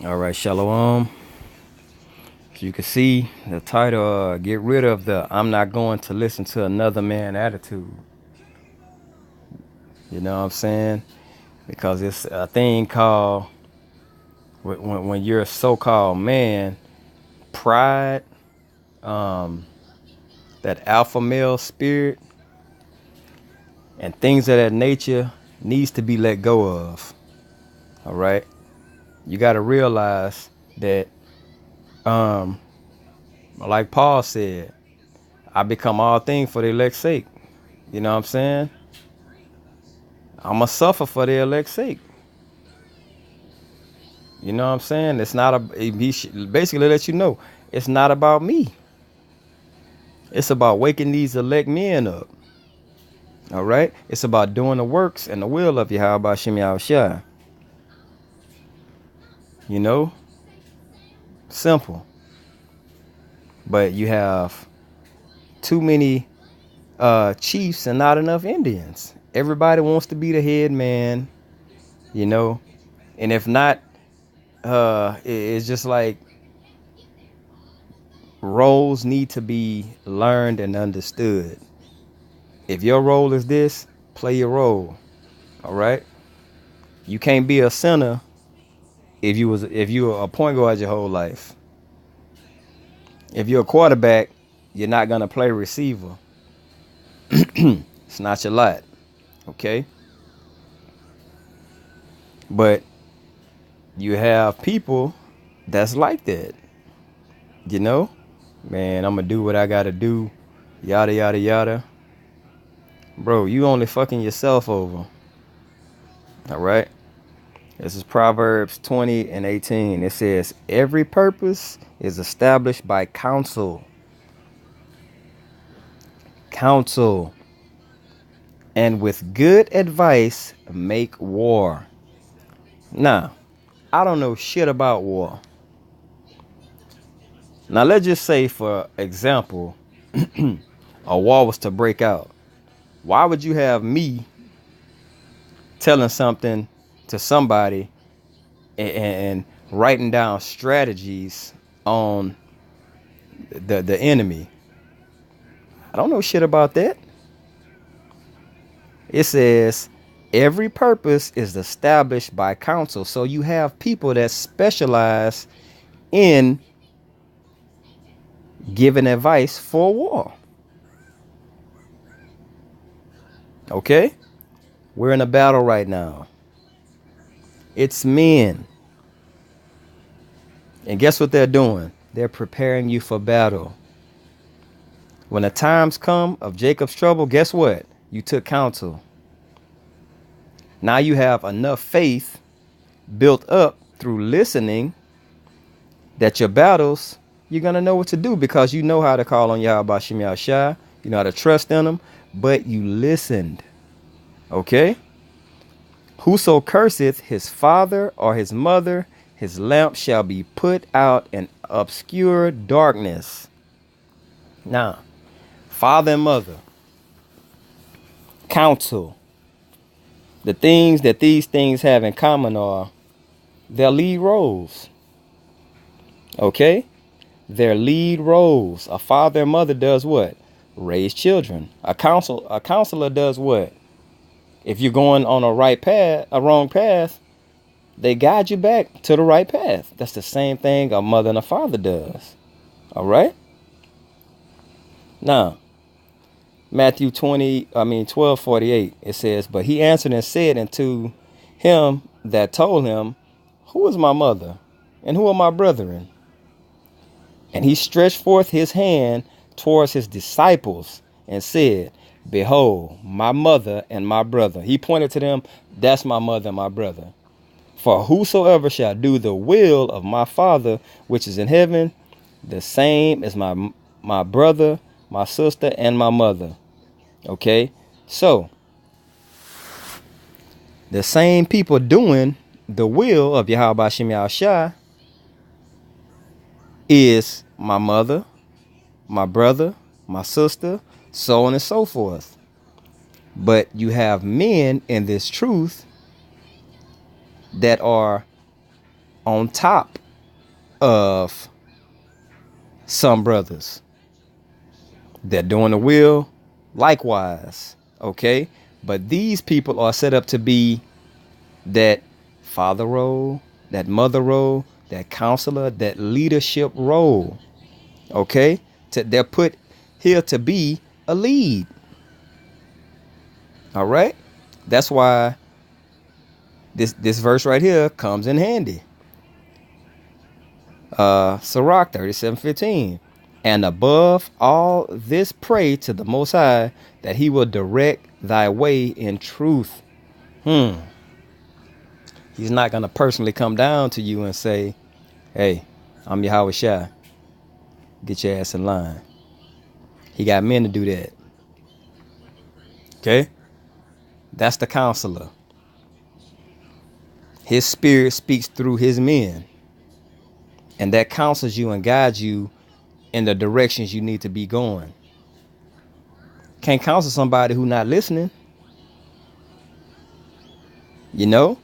All right, Shalom. As you can see, the title, get rid of the I'm not going to listen to another man attitude. You know what I'm saying? Because it's a thing called, when you're a so-called man, pride, um, that alpha male spirit, and things of that nature needs to be let go of. All right? You got to realize that, um, like Paul said, I become all things for the elect's sake. You know what I'm saying? I'm going to suffer for the elect's sake. You know what I'm saying? It's not basically let you know, it's not about me. It's about waking these elect men up. All right? It's about doing the works and the will of Yahweh Shem Yahushua. You know? Simple. But you have too many chiefs and not enough Indians. Everybody wants to be the head man, you know? And if not, it's just like roles need to be learned and understood. If your role is this, play your role. All right. You can't be a center if you were a point guard your whole life. If you're a quarterback, you're not gonna play receiver. It's not your lot. Okay. But you have people that's like that. You know, man, I'm gonna do what I gotta do. Yada yada yada. Bro, you only fucking yourself over. All right. This is Proverbs 20 and 18. It says, every purpose is established by counsel. Counsel. And with good advice, make war. Now, I don't know shit about war. Now, let's just say, for example, a war was to break out. Why would you have me telling something to somebody and writing down strategies on the enemy? I don't know shit about that. It says every purpose is established by counsel. So you have people that specialize in giving advice for war. Okay? We're in a battle right now. It's men. And guess what they're doing? They're preparing you for battle. When the times come of Jacob's trouble, guess what? You took counsel. Now you have enough faith built up through listening that your battles, you're going to know what to do because you know how to call on Yahweh Shem Yahushua. You know how to trust in him, but you listened. Okay? Whoso curseth his father or his mother, his lamp shall be put out in obscure darkness. Now, father and mother, counsel. The things that these things have in common are their lead roles. Okay? Their lead roles. A father and mother does what? Raise children. A counselor does what? If you're going on a wrong path, they guide you back to the right path. That's the same thing a mother and a father does. All right? Now, Matthew 12:48, it says, but he answered and said unto him that told him, who is my mother and who are my brethren? And he stretched forth his hand towards his disciples and said, behold, my mother and my brother. He pointed to them. That's my mother and my brother. For whosoever shall do the will of my Father, which is in heaven, the same is my brother, my sister, and my mother. Okay. So the same people doing the will of Yahweh Shem Yahushua is my mother, my brother, my sister, so on and so forth. But you have men in this truth that are on top of some brothers that doing the will likewise. Okay, but these people are set up to be that father role, that mother role, that counselor, that leadership role. Okay, they're put here to be a lead. All right, that's why this verse right here comes in handy. Sirach 37:15. And above all this, pray to the Most High that He will direct thy way in truth. He's not gonna personally come down to you and say, "Hey, I'm Yahweh Shai. Get your ass in line." He got men to do that. Okay, that's the counselor. His spirit speaks through his men, and that counsels you and guides you in the directions you need to be going. Can't counsel somebody who not listening. You know,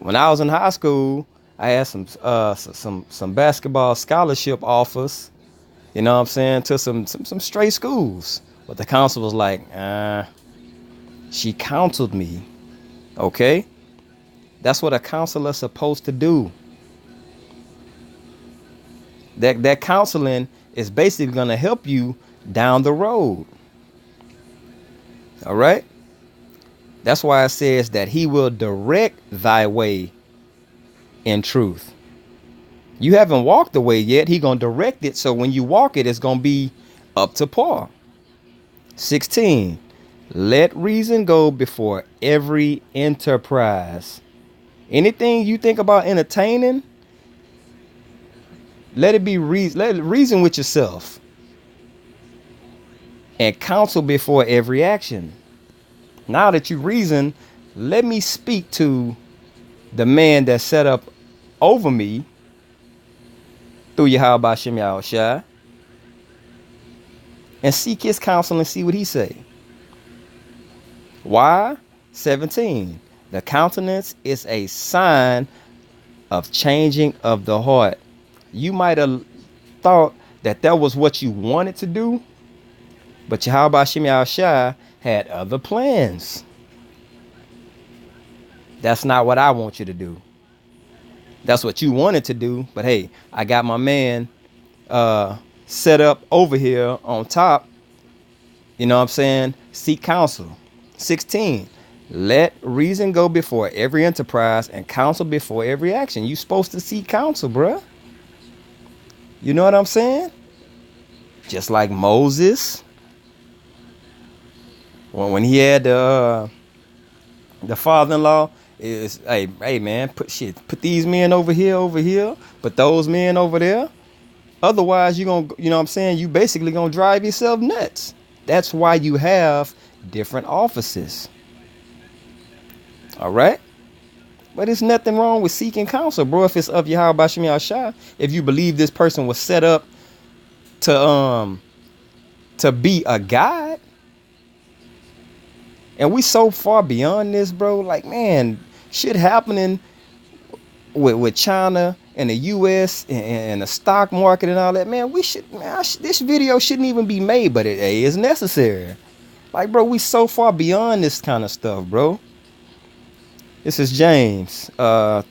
when I was in high school, I had some basketball scholarship offers. You know what I'm saying, to some straight schools, but the counsel was like, she counseled me. Okay, that's what a counselor's supposed to do. That counseling is basically going to help you down the road. All right. That's why it says that he will direct thy way in truth. You haven't walked the way yet. He going to direct it. So when you walk it, it's going to be up to par. 16. Let reason go before every enterprise. Anything you think about entertaining, let it be reason. Let it reason with yourself. And counsel before every action. Now that you reason, let me speak to the man that's set up over me through Yahweh Shem Yahweh Shai, and seek his counsel and see what he say. Why? 17. The countenance is a sign of changing of the heart. You might have thought that was what you wanted to do, but Yahweh Shem Yahweh Shai had other plans. That's not what I want you to do. That's what you wanted to do, but hey, I got my man set up over here on top. You know what I'm saying? Seek counsel. 16. Let reason go before every enterprise and counsel before every action. You supposed to seek counsel, bruh. You know what I'm saying? Just like Moses, when he had the father-in-law, is hey man, put these men over here, put those men over there. Otherwise, you know what I'm saying, you basically gonna drive yourself nuts. That's why you have different offices. All right, but there's nothing wrong with seeking counsel, bro. If it's of Yahweh Shem Yahweh Shai, if you believe this person was set up to be a guide. And we so far beyond this, bro. Like, man, shit happening with China and the U.S. and the stock market and all that. Man, this video shouldn't even be made, but it is necessary. Like, bro, we so far beyond this kind of stuff, bro. This is James 3, and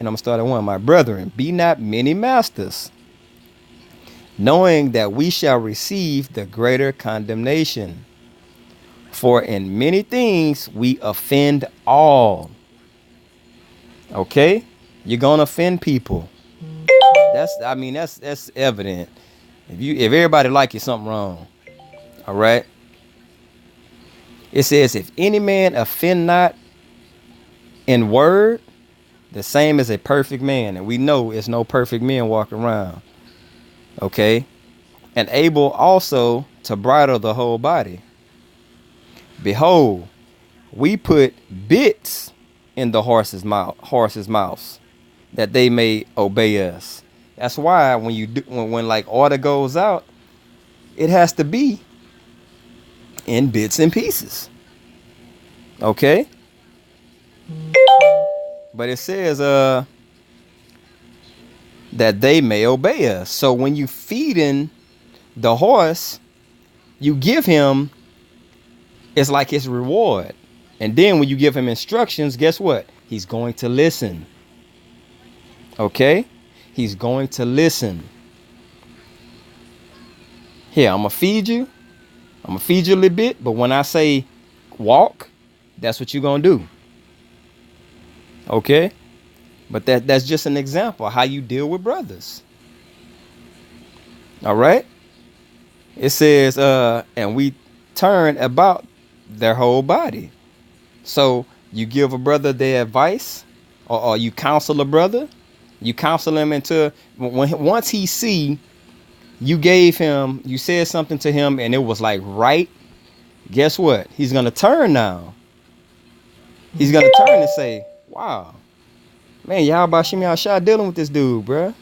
I'm gonna start at 1. My brethren, be not many masters, knowing that we shall receive the greater condemnation. For in many things we offend all. Okay? You're gonna offend people. That's evident. If everybody like you, something wrong. All right? It says, if any man offend not in word, the same as a perfect man. And we know it's no perfect men walking around. Okay? And able also to bridle the whole body. Behold, we put bits in the horses' mouths, that they may obey us. That's why when like order goes out, it has to be in bits and pieces. Okay? But it says that they may obey us. So when you feeding the horse, you give him, it's like his reward. And then when you give him instructions, guess what? He's going to listen. Okay? He's going to listen. Here, I'm going to feed you. I'm going to feed you a little bit. But when I say walk, that's what you're going to do. Okay? But that's just an example of how you deal with brothers. All right? It says, and we turn about their whole body. So you give a brother their advice, or you counsel a brother. You counsel him into, once he see you gave him, you said something to him and it was like right, guess what? He's going to turn now. He's going to turn and say, wow, man, Yahweh Shimi Ashai dealing with this dude, bruh.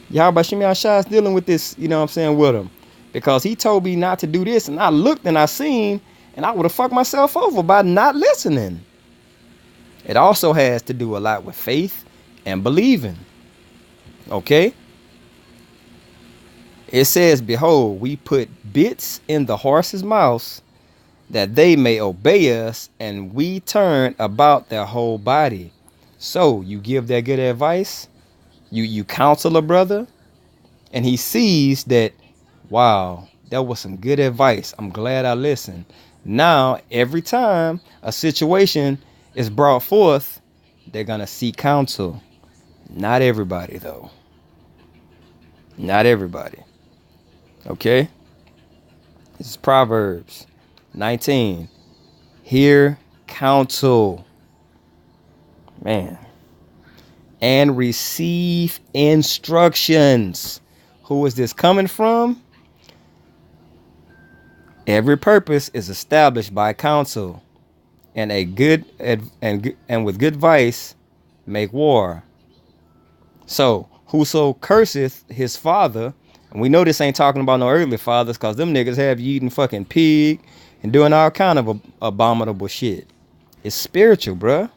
Yahweh Shimi Ashai is dealing with this, you know what I'm saying, with him. Because he told me not to do this, and I looked and I seen, and I would have fucked myself over by not listening. It also has to do a lot with faith and believing. Okay? It says, behold, we put bits in the horse's mouths that they may obey us, and we turn about their whole body. So you give that good advice, you counsel a brother, and he sees that, wow, that was some good advice. I'm glad I listened. Now, every time a situation is brought forth, they're going to seek counsel. Not everybody, though. Not everybody. Okay? This is Proverbs 19. Hear counsel. Man. And receive instructions. Who is this coming from? Every purpose is established by counsel, and and with good advice make war. So whoso curseth his father, and we know this ain't talking about no earthly fathers, cause them niggas have you eating fucking pig and doing all kind of abominable shit. It's spiritual, bruh.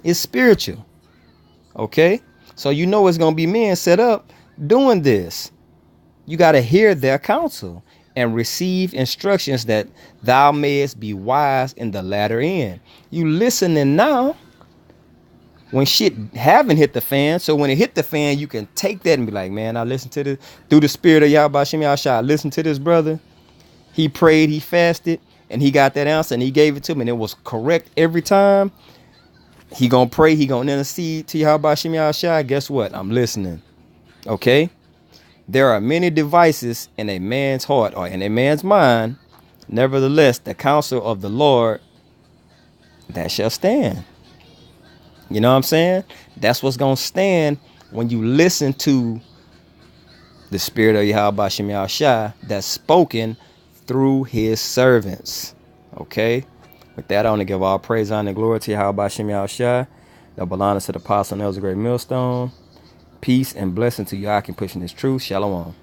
It's spiritual. Okay, so you know it's gonna be men set up doing this. You gotta hear their counsel and receive instructions that thou mayest be wise in the latter end. You listening now when shit haven't hit the fan. So when it hit the fan, you can take that and be like, man, I listened to this through the spirit of Yahweh Shemi Ashai. I listened to this brother. He prayed, he fasted, and he got that answer and he gave it to me. And it was correct every time. He gonna pray, he gonna intercede to Yahweh Shemi Ashai. Guess what? I'm listening. Okay? There are many devices in a man's heart or in a man's mind. Nevertheless, the counsel of the Lord, that shall stand. You know what I'm saying? That's what's going to stand when you listen to the spirit of Yahweh Shemi Ashai that's spoken through his servants. Okay? With that, I want to give all praise, honor, and glory to Yahweh Shemi Ashai. Double honor to the apostle and elder great millstone. Peace and blessing to you. I can push in this truth. Shalom.